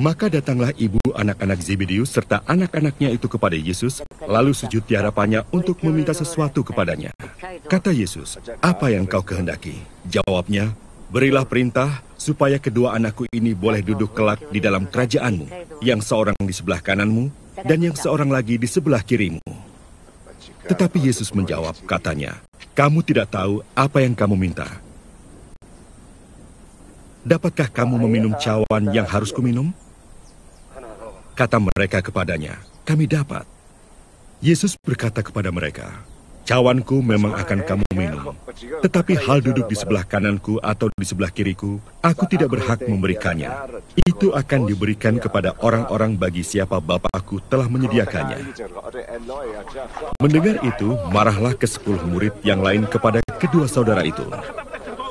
Maka datanglah ibu anak-anak Zebedeus serta anak-anaknya itu kepada Yesus, lalu sujud di hadapannya untuk meminta sesuatu kepadanya. Kata Yesus, "Apa yang kau kehendaki?" Jawabnya, "Berilah perintah supaya kedua anakku ini boleh duduk kelak di dalam kerajaanmu, yang seorang di sebelah kananmu dan yang seorang lagi di sebelah kirimu." Tetapi Yesus menjawab, katanya, "Kamu tidak tahu apa yang kamu minta. Dapatkah kamu meminum cawan yang harus kuminum?" Kata mereka kepadanya, "Kami dapat." Yesus berkata kepada mereka, "Cawanku memang akan kamu minum, tetapi hal duduk di sebelah kananku atau di sebelah kiriku, aku tidak berhak memberikannya. Itu akan diberikan kepada orang-orang bagi siapa Bapakku telah menyediakannya." Mendengar itu, marahlah ke-10 murid yang lain kepada kedua saudara itu.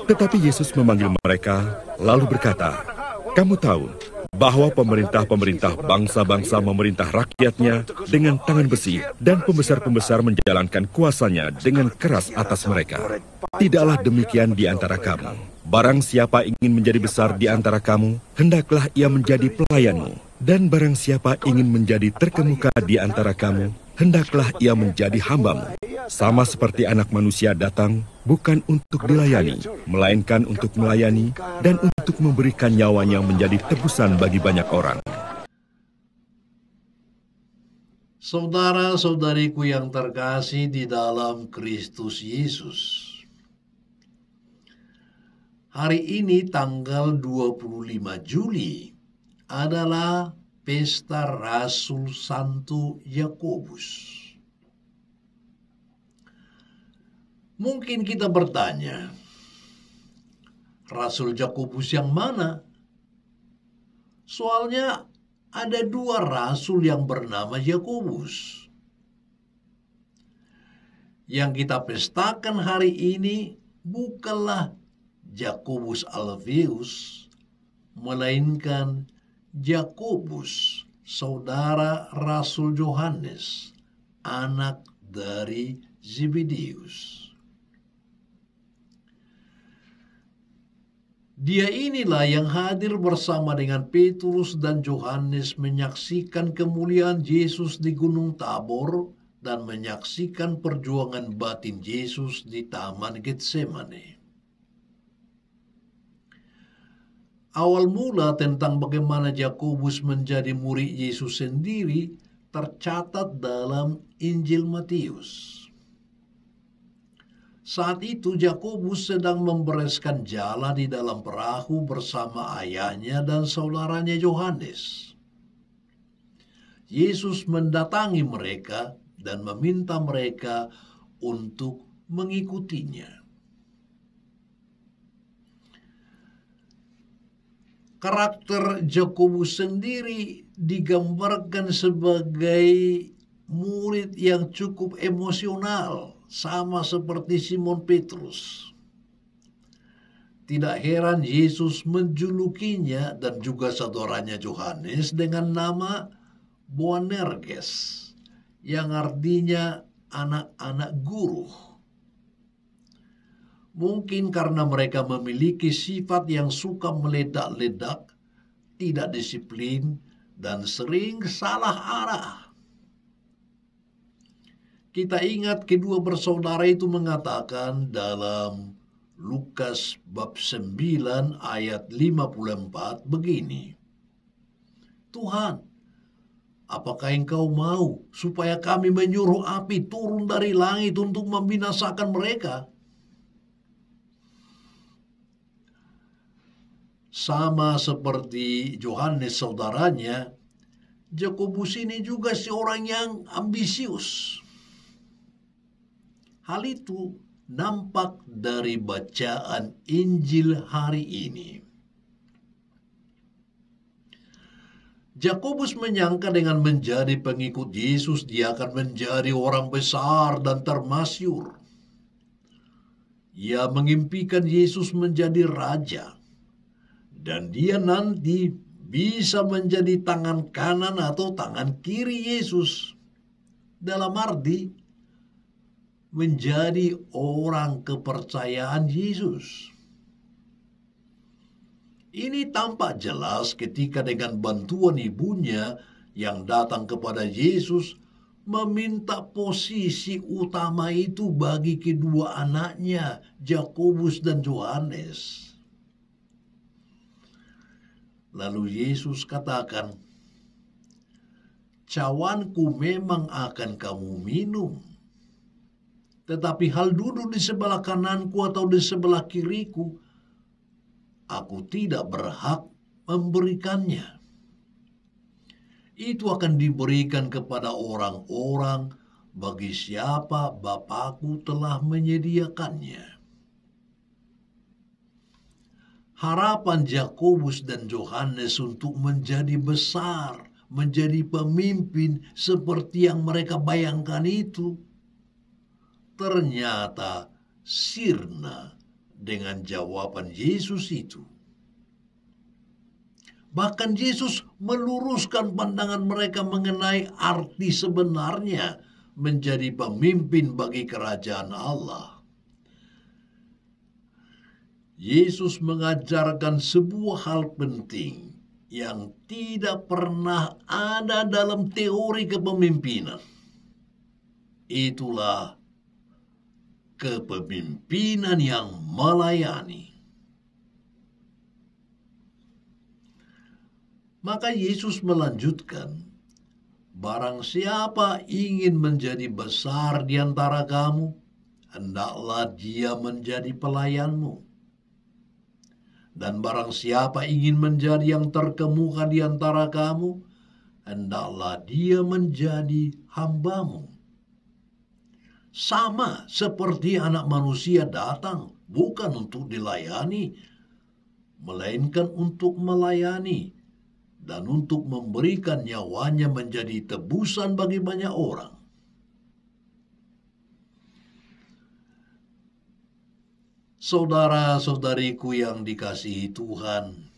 Tetapi Yesus memanggil mereka, lalu berkata, "Kamu tahu bahwa pemerintah-pemerintah bangsa-bangsa memerintah rakyatnya dengan tangan besi dan pembesar-pembesar menjalankan kuasanya dengan keras atas mereka. Tidaklah demikian di antara kamu. Barang siapa ingin menjadi besar di antara kamu, hendaklah ia menjadi pelayanmu. Dan barang siapa ingin menjadi terkemuka di antara kamu, hendaklah ia menjadi hambamu. Sama seperti Anak Manusia datang, bukan untuk dilayani, melainkan untuk melayani dan untuk memberikan nyawanya menjadi tebusan bagi banyak orang." Saudara-saudariku yang terkasih di dalam Kristus Yesus, hari ini tanggal 25 Juli adalah Pesta Rasul Santo Yakobus. Mungkin kita bertanya, Rasul Yakobus yang mana? Soalnya ada 2 rasul yang bernama Yakobus. Yang kita pestakan hari ini bukanlah Yakobus Alfeus, melainkan Yakobus, saudara Rasul Yohanes, anak dari Zebedeus. Dia inilah yang hadir bersama dengan Petrus dan Yohanes menyaksikan kemuliaan Yesus di Gunung Tabor dan menyaksikan perjuangan batin Yesus di Taman Getsemane. Awal mula tentang bagaimana Yakobus menjadi murid Yesus sendiri tercatat dalam Injil Matius. Saat itu Yakobus sedang membereskan jala di dalam perahu bersama ayahnya dan saudaranya Yohanes. Yesus mendatangi mereka dan meminta mereka untuk mengikutinya. Karakter Yakobus sendiri digambarkan sebagai murid yang cukup emosional, sama seperti Simon Petrus. Tidak heran Yesus menjulukinya dan juga saudaranya Yohanes dengan nama Boanerges, yang artinya anak-anak guru. Mungkin karena mereka memiliki sifat yang suka meledak-ledak, tidak disiplin, dan sering salah arah. Kita ingat kedua bersaudara itu mengatakan dalam Lukas bab 9 ayat 54 begini, "Tuhan, apakah Engkau mau supaya kami menyuruh api turun dari langit untuk membinasakan mereka?" Sama seperti Yohanes saudaranya, Yakobus ini juga seorang yang ambisius. Hal itu nampak dari bacaan Injil hari ini. Yakobus menyangka dengan menjadi pengikut Yesus dia akan menjadi orang besar dan termasyur. Ia mengimpikan Yesus menjadi raja, dan dia nanti bisa menjadi tangan kanan atau tangan kiri Yesus. Dalam arti menjadi orang kepercayaan Yesus. Ini tampak jelas ketika dengan bantuan ibunya yang datang kepada Yesus meminta posisi utama itu bagi kedua anaknya, Yakobus dan Yohanes. Lalu Yesus katakan, "Cawanku memang akan kamu minum, tetapi hal duduk di sebelah kananku atau di sebelah kiriku, aku tidak berhak memberikannya. Itu akan diberikan kepada orang-orang bagi siapa Bapakku telah menyediakannya." Harapan Yakobus dan Yohanes untuk menjadi besar, menjadi pemimpin seperti yang mereka bayangkan itu, ternyata sirna dengan jawaban Yesus itu. Bahkan Yesus meluruskan pandangan mereka mengenai arti sebenarnya menjadi pemimpin bagi kerajaan Allah. Yesus mengajarkan sebuah hal penting yang tidak pernah ada dalam teori kepemimpinan. Itulah kepemimpinan yang melayani. Maka Yesus melanjutkan, "Barang siapa ingin menjadi besar di antara kamu, hendaklah dia menjadi pelayanmu. Dan barang siapa ingin menjadi yang terkemuka di antara kamu, hendaklah dia menjadi hambamu. Sama seperti Anak Manusia datang bukan untuk dilayani, melainkan untuk melayani dan untuk memberikan nyawanya menjadi tebusan bagi banyak orang." Saudara-saudariku yang dikasihi Tuhan,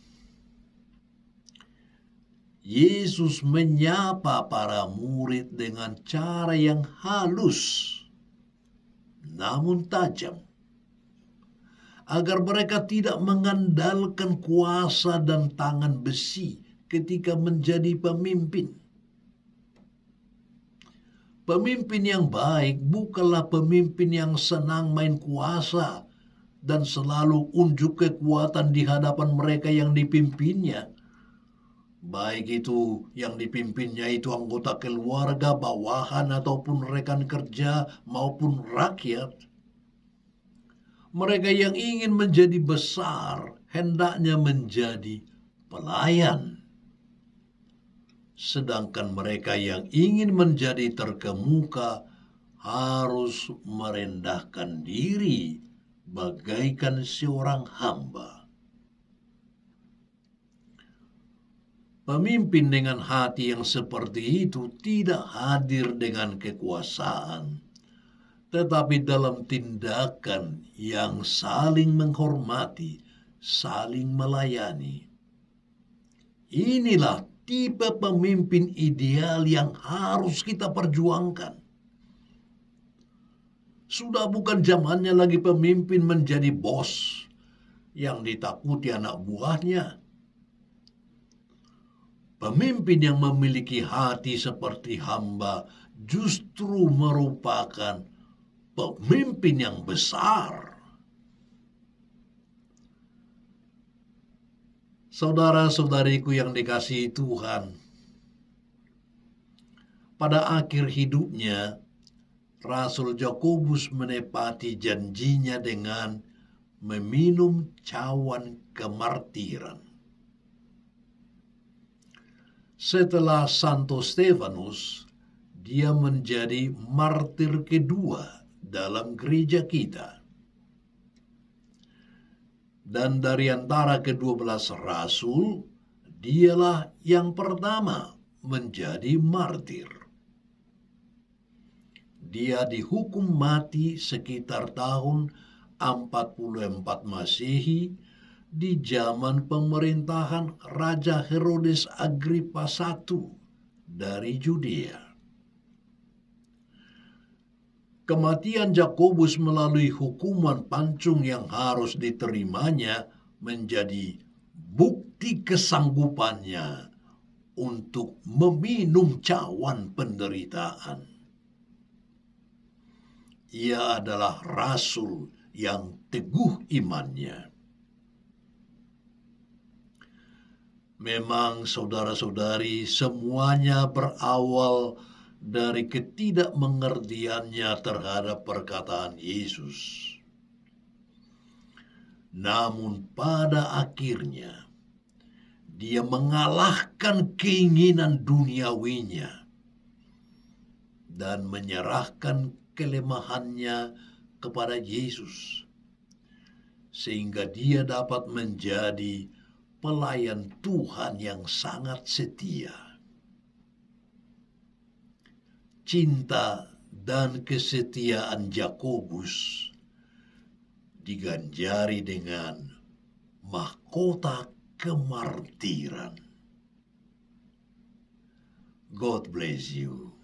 Yesus menyapa para murid dengan cara yang halus namun tajam, agar mereka tidak mengandalkan kuasa dan tangan besi ketika menjadi pemimpin. Pemimpin yang baik bukanlah pemimpin yang senang main kuasa dan selalu unjuk kekuatan di hadapan mereka yang dipimpinnya. Baik itu yang dipimpinnya itu anggota keluarga, bawahan, ataupun rekan kerja maupun rakyat. Mereka yang ingin menjadi besar hendaknya menjadi pelayan. Sedangkan mereka yang ingin menjadi terkemuka harus merendahkan diri bagaikan seorang hamba. Pemimpin dengan hati yang seperti itu tidak hadir dengan kekuasaan, tetapi dalam tindakan yang saling menghormati, saling melayani. Inilah tipe pemimpin ideal yang harus kita perjuangkan. Sudah bukan zamannya lagi pemimpin menjadi bos yang ditakuti anak buahnya. Pemimpin yang memiliki hati seperti hamba justru merupakan pemimpin yang besar. Saudara-saudariku yang dikasihi Tuhan, pada akhir hidupnya, Rasul Yakobus menepati janjinya dengan meminum cawan kemartiran. Setelah Santo Stefanus, dia menjadi martir kedua dalam gereja kita. Dan dari antara ke-12 rasul, dialah yang pertama menjadi martir. Dia dihukum mati sekitar tahun 44 Masehi di zaman pemerintahan Raja Herodes Agripa I dari Judea. Kematian Yakobus melalui hukuman pancung yang harus diterimanya menjadi bukti bukti kesanggupannya untuk meminum cawan penderitaan. Ia adalah rasul yang teguh imannya. Memang saudara-saudari, semuanya berawal dari ketidakmengertiannya terhadap perkataan Yesus. Namun pada akhirnya, dia mengalahkan keinginan duniawinya dan menyerahkan kelemahannya kepada Yesus, sehingga dia dapat menjadi pelayan Tuhan yang sangat setia. Cinta dan kesetiaan Yakobus diganjari dengan mahkota kemartiran. God bless you.